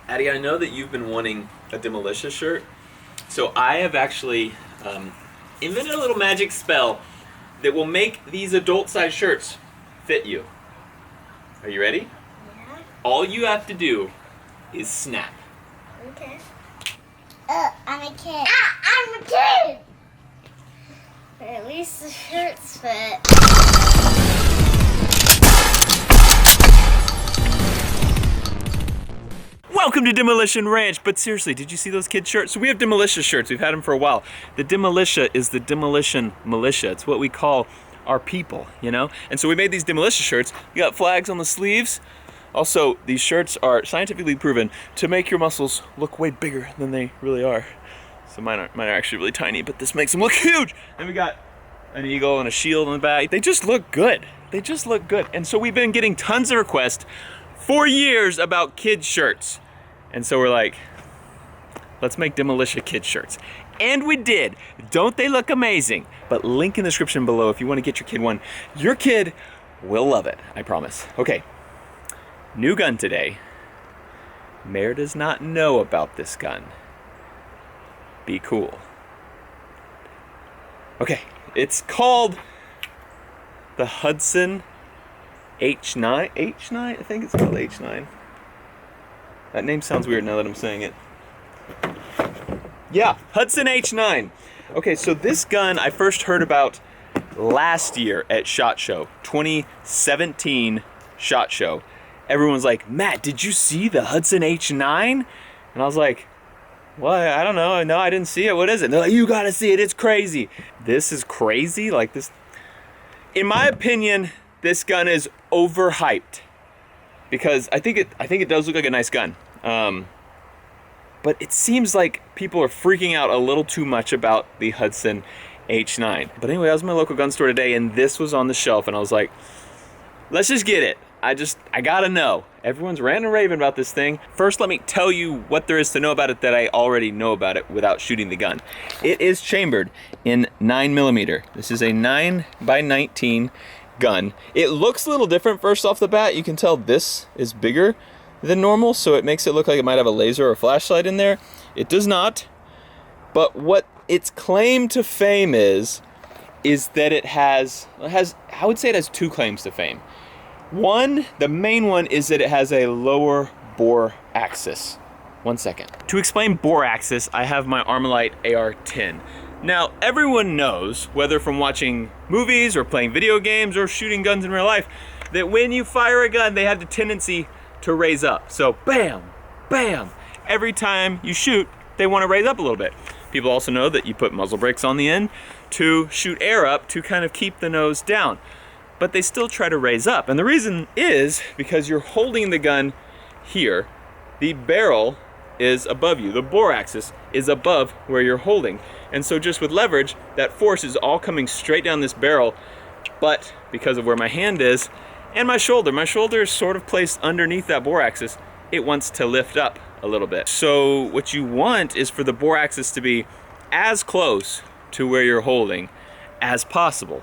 Addie, I know that you've been wanting a Demolition shirt, so I have actually invented a little magic spell that will make these adult-sized shirts fit you. Are you ready? Yeah. All you have to do is snap. Okay. I'm a kid. I'm a kid! But at least the shirts fit. Welcome to Demolition Ranch, but seriously, did you see those kid shirts? So we have Demolition shirts, we've had them for a while. The Demolition is the Demolition Militia. It's what we call our people, you know? And so we made these Demolition shirts. We got flags on the sleeves. Also, these shirts are scientifically proven to make your muscles look way bigger than they really are. So mine are actually really tiny, but this makes them look huge. And we got an eagle and a shield on the back. They just look good. They just look good. And so we've been getting tons of requests for years about kid shirts. And so we're like, let's make Demolition kid shirts. And we did. Don't they look amazing? But link in the description below if you want to get your kid one. Your kid will love it, I promise. Okay, new gun today. Mare does not know about this gun. Be cool. Okay, it's called the Hudson H9. H9? I think it's called H9. That name sounds weird now that I'm saying it. Yeah, Hudson H9. Okay, so this gun I first heard about last year at SHOT Show, 2017 SHOT Show. Everyone was like, Matt, did you see the Hudson H9? And I was like, what? I don't know. No, I didn't see it. What is it? And they're like, you gotta see it. It's crazy. This is crazy? Like this? In my opinion, this gun is overhyped. Because I think it does look like a nice gun. But it seems like people are freaking out a little too much about the Hudson H9. But anyway, I was in my local gun store today and this was on the shelf and I was like, let's just get it. I gotta know. Everyone's ranting and raving about this thing. First, let me tell you what there is to know about it that I already know about it without shooting the gun. It is chambered in 9mm. This is a 9x19 gun. It looks a little different first off the bat. You can tell this is bigger than normal, so it makes it look like it might have a laser or a flashlight in there. It does not. But what its claim to fame is that it has, I would say it has two claims to fame. One, the main one, is that it has a lower bore axis. 1 second. To explain bore axis, I have my Armalite AR-10. Now, everyone knows, whether from watching movies or playing video games or shooting guns in real life, that when you fire a gun, they have the tendency to raise up. So, bam, bam. Every time you shoot, they want to raise up a little bit. People also know that you put muzzle brakes on the end to shoot air up to kind of keep the nose down. But they still try to raise up. And the reason is because you're holding the gun here. The barrel is above you. The bore axis is above where you're holding. And so just with leverage, that force is all coming straight down this barrel. But because of where my hand is and my shoulder is sort of placed underneath that bore axis, it wants to lift up a little bit. So what you want is for the bore axis to be as close to where you're holding as possible,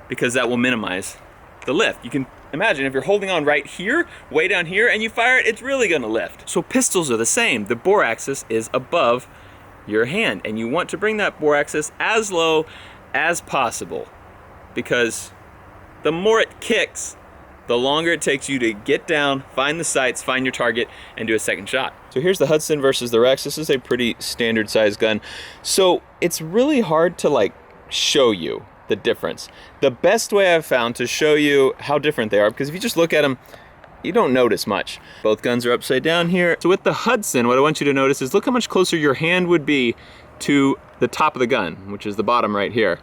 because that will minimize the lift. You can imagine if you're holding on right here, way down here, and you fire it, it's really gonna lift. So pistols are the same. The bore axis is above your hand, and you want to bring that bore axis as low as possible, because the more it kicks, the longer it takes you to get down, find the sights, find your target, and do a second shot. So here's the Hudson versus the Rex. This is a pretty standard size gun. So it's really hard to like show you the difference. The best way I've found to show you how different they are, because if you just look at them, you don't notice much. Both guns are upside down here. So with the Hudson, what I want you to notice is look how much closer your hand would be to the top of the gun, which is the bottom right here,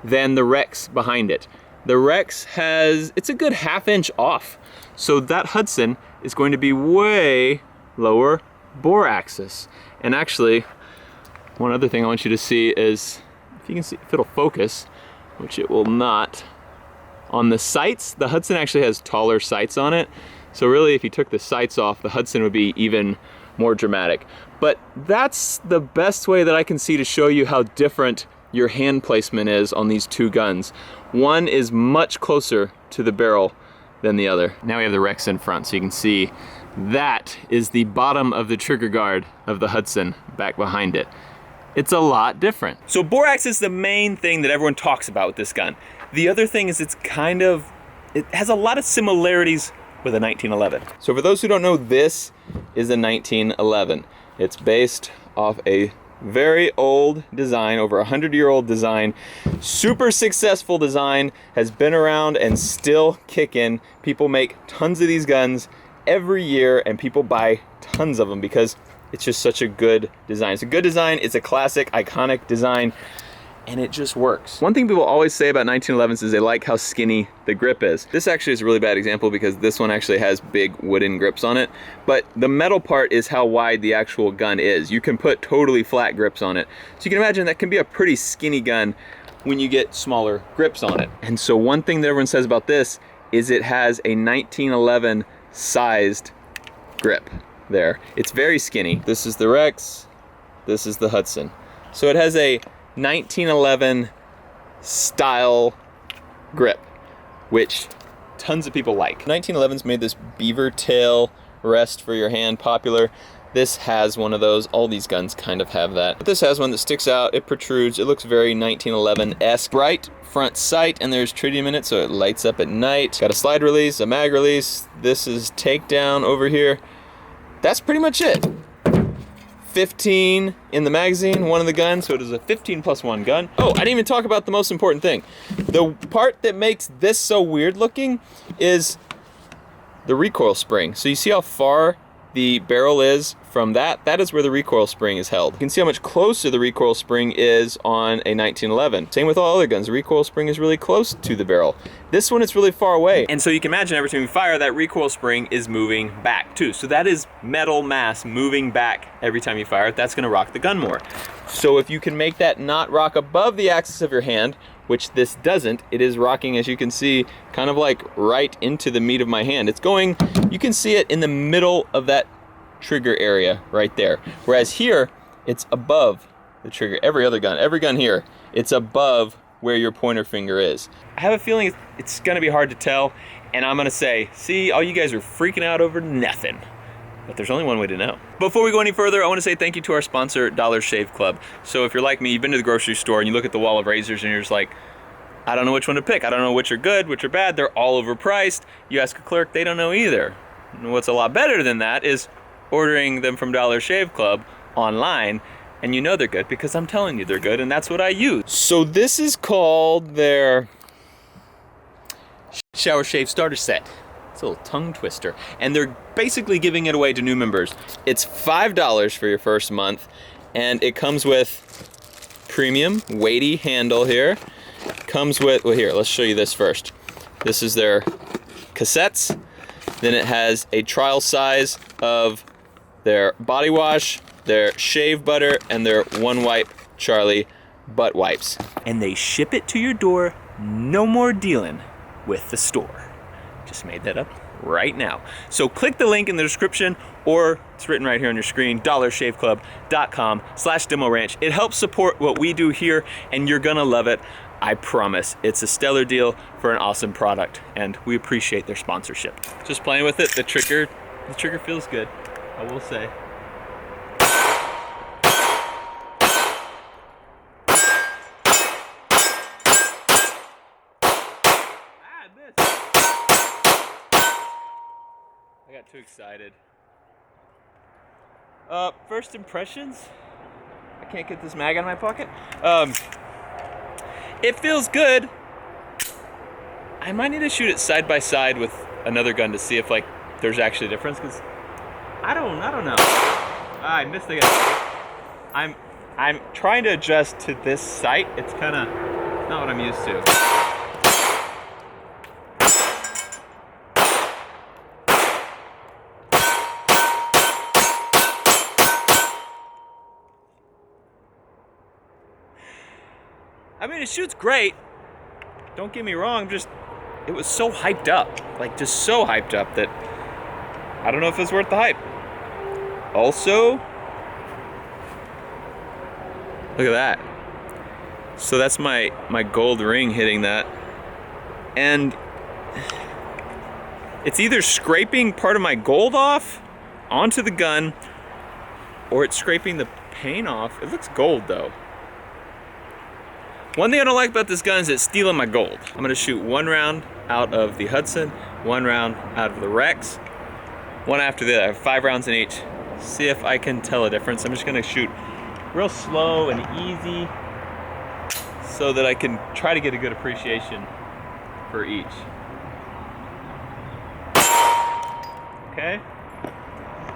than the Rex behind it. The Rex it's a good ½ inch off. So that Hudson is going to be way lower bore axis. And actually, one other thing I want you to see is, if you can see, if it'll focus, which it will not, on the sights, the Hudson actually has taller sights on it. So really, if you took the sights off, the Hudson would be even more dramatic. But that's the best way that I can see to show you how different your hand placement is on these two guns. One is much closer to the barrel than the other. Now we have the Rex in front, so you can see That is the bottom of the trigger guard of the Hudson back behind it. It's a lot different. So borax is the main thing that everyone talks about with this gun. The other thing is it has a lot of similarities with a 1911. So for those who don't know, this is a 1911. It's based off a very old design, over 100-year-old design, super successful design, has been around and still kicking. People make tons of these guns every year and people buy tons of them because it's just such a good design. It's a good design, it's a classic, iconic design, and it just works. One thing people always say about 1911s is they like how skinny the grip is. This actually is a really bad example because this one actually has big wooden grips on it, but the metal part is how wide the actual gun is. You can put totally flat grips on it. So you can imagine that can be a pretty skinny gun when you get smaller grips on it. And so one thing that everyone says about this is it has a 1911 sized grip there. It's very skinny. This is the Rex, this is the Hudson. So it has a 1911 style grip, which tons of people like. 1911's made this beaver tail rest for your hand popular. This has one of those. All these guns kind of have that. But this has one that sticks out, it protrudes, it looks very 1911-esque. Bright front sight, and there's tritium in it, so it lights up at night. Got a slide release, a mag release. This is takedown over here. That's pretty much it. 15 in the magazine, one of the guns, so it is a 15+1 gun. Oh, I didn't even talk about the most important thing. The part that makes this so weird looking is the recoil spring. So you see how far the barrel is from that? That is where the recoil spring is held. You can see how much closer the recoil spring is on a 1911. Same with all other guns, the recoil spring is really close to the barrel. This one, it's really far away. And so you can imagine every time you fire, that recoil spring is moving back too. So that is metal mass moving back every time you fire it. That's gonna rock the gun more. So if you can make that not rock above the axis of your hand, which this doesn't, it is rocking, as you can see, kind of like right into the meat of my hand. It's going, you can see it in the middle of that trigger area right there. Whereas here, it's above the trigger. Every gun here, it's above where your pointer finger is. I have a feeling it's gonna be hard to tell, and I'm gonna say, see, all you guys are freaking out over nothing. But there's only one way to know. Before we go any further, I want to say thank you to our sponsor, Dollar Shave Club. So if you're like me, you've been to the grocery store and you look at the wall of razors and you're just like, I don't know which one to pick. I don't know which are good, which are bad. They're all overpriced. You ask a clerk, they don't know either. And what's a lot better than that is ordering them from Dollar Shave Club online, and you know they're good because I'm telling you they're good, and that's what I use. So this is called their Shower Shave Starter Set. It's a little tongue twister. And they're basically giving it away to new members. It's $5 for your first month, and it comes with premium weighty handle here. Comes with, well here, let's show you this first. This is their cassettes. Then it has a trial size of their body wash, their shave butter, and their One Wipe Charlie butt wipes. And they ship it to your door, no more dealing with the store. Just made that up right now. So click the link in the description, or it's written right here on your screen, dollarshaveClub.com/DemoRanch. It helps support what we do here, and you're gonna love it. I promise. It's a stellar deal for an awesome product, and we appreciate their sponsorship. Just playing with it, the trigger feels good, I will say. I got too excited. First impressions? I can't get this mag out of my pocket. It feels good. I might need to shoot it side by side with another gun to see if like there's actually a difference, because I don't know. I missed the gun. I'm trying to adjust to this sight. It's kind of not what I'm used to. I mean, it shoots great. Don't get me wrong, it was so hyped up. Like, just so hyped up that I don't know if it's worth the hype. Also, look at that. So that's my gold ring hitting that. And it's either scraping part of my gold off onto the gun, or it's scraping the paint off. It looks gold though. One thing I don't like about this gun is it's stealing my gold. I'm gonna shoot 1 round out of the Hudson, 1 round out of the Rex, one after the other. I have 5 rounds in each. See if I can tell a difference. I'm just gonna shoot real slow and easy so that I can try to get a good appreciation for each. Okay,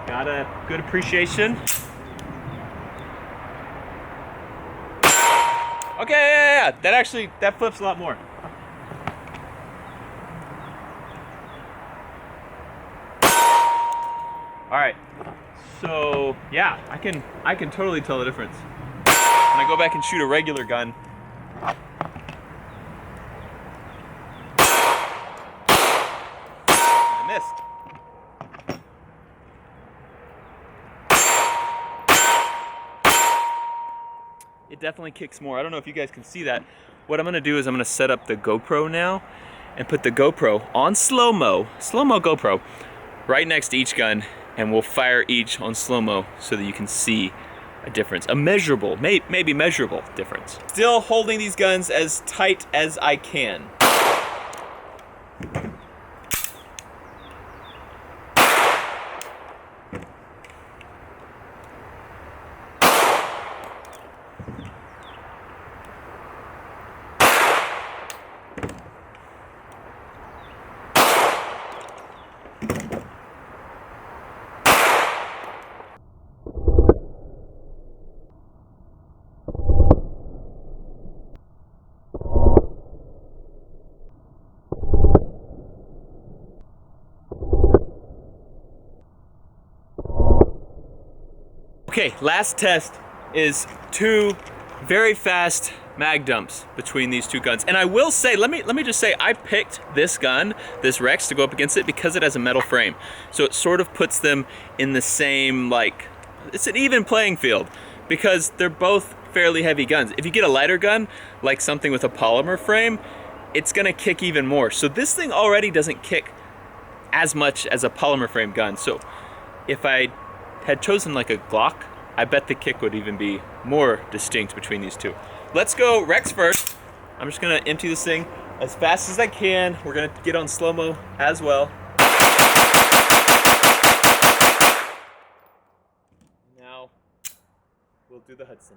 got a good appreciation. Okay, yeah, that flips a lot more. All right, so yeah, I can totally tell the difference. When I go back and shoot a regular gun, I missed. It definitely kicks more. I don't know if you guys can see that. What I'm gonna do is I'm gonna set up the GoPro now and put the GoPro on slow-mo GoPro, right next to each gun, and we'll fire each on slow-mo so that you can see a difference, a measurable, maybe measurable difference. Still holding these guns as tight as I can. Okay, last test is 2 very fast mag dumps between these 2 guns. And I will say, let me just say, I picked this gun, this Rex, to go up against it because it has a metal frame. So it sort of puts them in the same, like, it's an even playing field because they're both fairly heavy guns. If you get a lighter gun, like something with a polymer frame, it's gonna kick even more. So this thing already doesn't kick as much as a polymer frame gun. So if I had chosen like a Glock, I bet the kick would even be more distinct between these 2. Let's go Rex first. I'm just gonna empty this thing as fast as I can. We're gonna get on slow-mo as well. Now, we'll do the Hudson.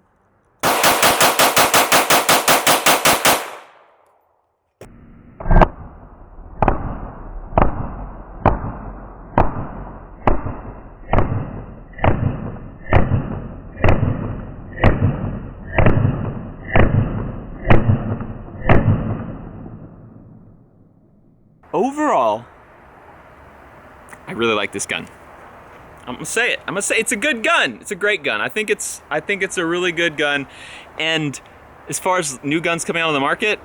Overall, I really like this gun. I'm gonna say it. It's a good gun. It's a great gun. I think it's a really good gun. And as far as new guns coming out on the market,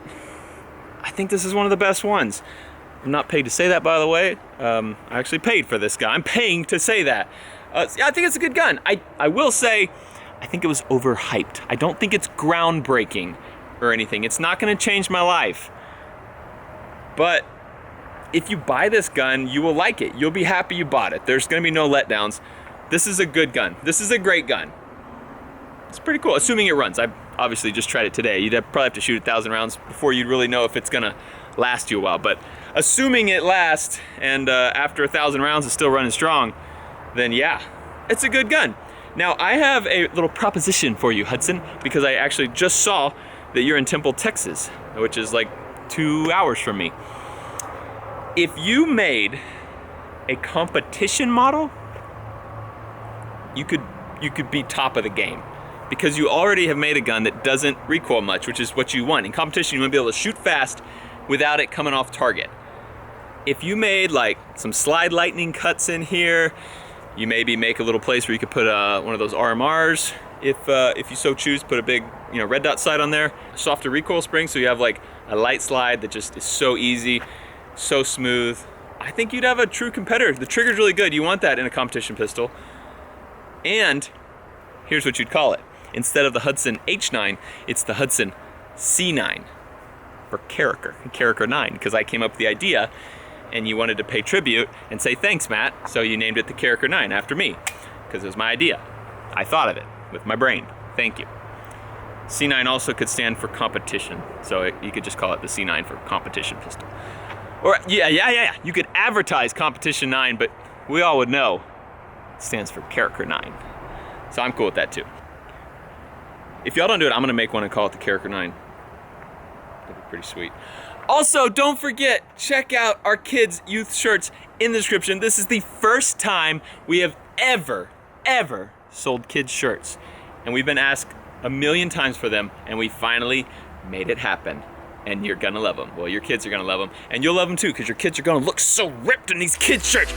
I think this is one of the best ones. I'm not paid to say that, by the way. I actually paid for this gun. I'm paying to say that. I think it's a good gun. I will say, I think it was overhyped. I don't think it's groundbreaking or anything. It's not gonna change my life. But if you buy this gun, you will like it. You'll be happy you bought it. There's gonna be no letdowns. This is a good gun. This is a great gun. It's pretty cool, assuming it runs. I obviously just tried it today. You'd probably have to shoot 1,000 rounds before you'd really know if it's gonna last you a while. But assuming it lasts, and after 1,000 rounds it's still running strong, then yeah, it's a good gun. Now, I have a little proposition for you, Hudson, because I actually just saw that you're in Temple, Texas, which is like 2 hours from me. If you made a competition model, you could be top of the game because you already have made a gun that doesn't recoil much, which is what you want. In competition, you want to be able to shoot fast without it coming off target. If you made like some slide lightning cuts in here, you maybe make a little place where you could put one of those RMRs. If you so choose, put a big red dot sight on there, softer recoil spring, so you have like a light slide that just is so easy, so smooth. I think you'd have a true competitor. The trigger's really good. You want that in a competition pistol. And here's what you'd call it. Instead of the Hudson H9, it's the Hudson C9 for Character 9, because I came up with the idea and you wanted to pay tribute and say thanks, Matt, so you named it the Character 9 after me, because it was my idea. I thought of it with my brain. Thank you. C9 also could stand for competition, so you could just call it the C9 for competition pistol. Or, yeah. You could advertise Competition 9, but we all would know it stands for Character 9. So I'm cool with that too. If y'all don't do it, I'm gonna make one and call it the Character 9. That'd be pretty sweet. Also, don't forget, check out our kids' youth shirts in the description. This is the first time we have ever sold kids' shirts. And we've been asked a million times for them, and we finally made it happen. And you're gonna love them. Well, your kids are gonna love them, and you'll love them too, because your kids are gonna look so ripped in these kids' shirts.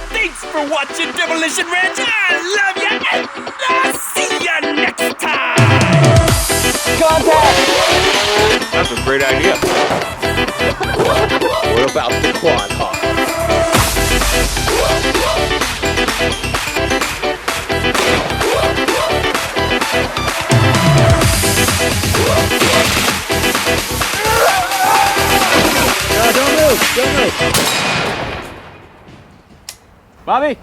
Thanks for watching Demolition Ranch. I love you, and I'll see you next time. Contact! That's a great idea. What about the quad hawk? Don't move! Bobby?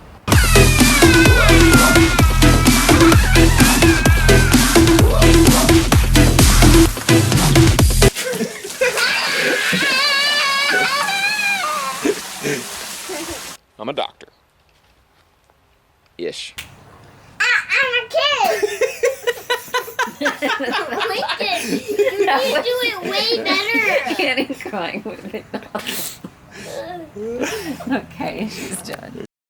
I'm a doctor. Ish. I'm a kid. Lincoln, you need to do it way better. Annie's crying with it. Okay, she's done.